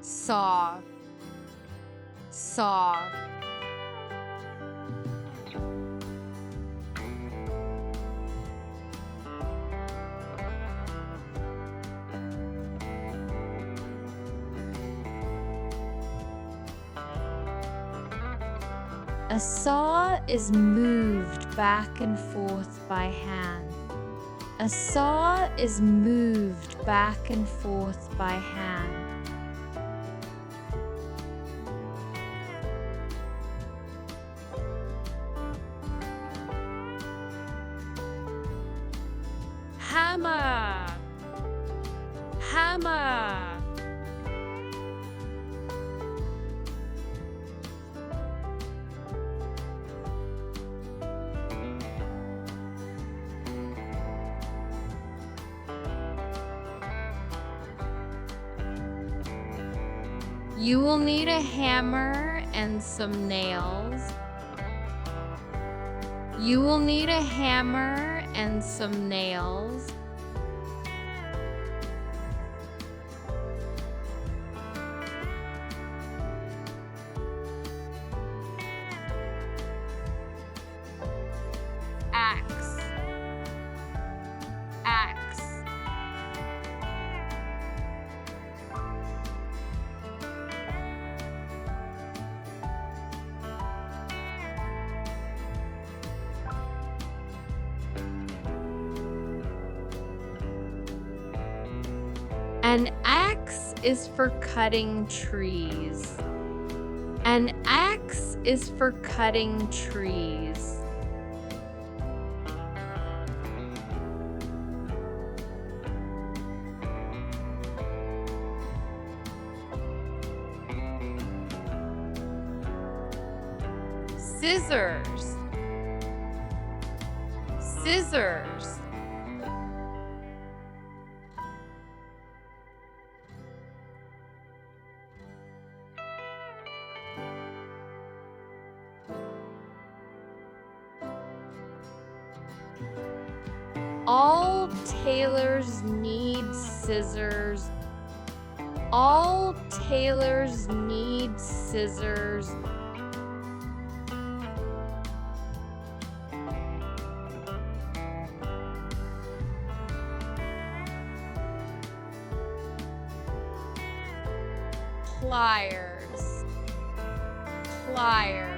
Saw, saw. A saw is moved back and forth by hand. A saw is moved back and forth by hand. Hammer, hammer. You will need a hammer and some nails. You will need a hammer and some nails. Axe, axe. An axe is for cutting trees. An axe is for cutting trees. Scissors, scissors. All tailors need scissors. All tailors need scissors. Pliers, pliers.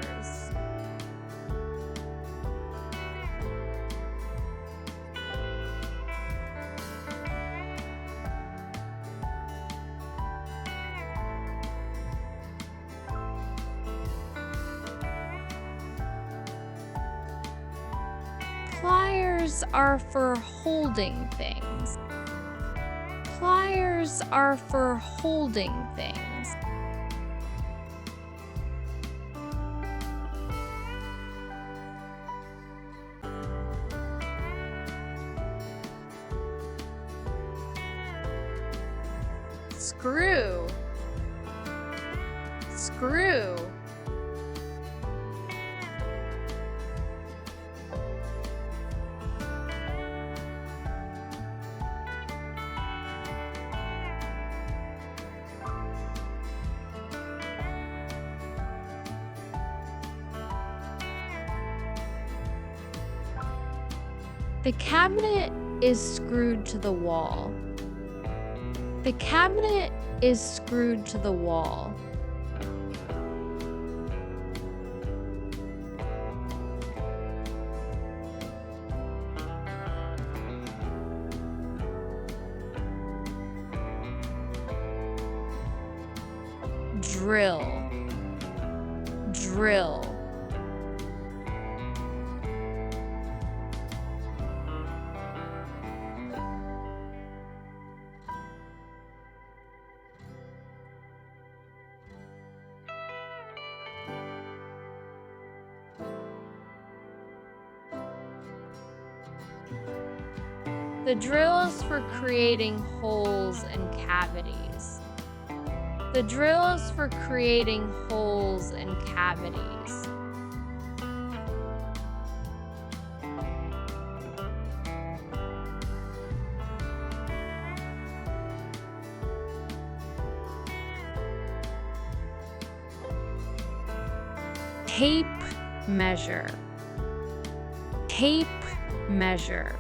Pliers are for holding things. Pliers are for holding things. Screw, screw. The cabinet is screwed to the wall. The cabinet is screwed to the wall. Drill, drill. The drill is for creating holes and cavities. The drill is for creating holes and cavities. Tape measure. Tape measure.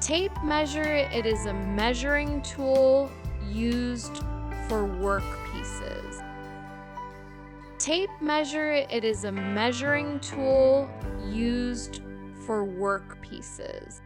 Tape measure, it is a measuring tool used for work pieces. Tape measure, it is a measuring tool used for work pieces.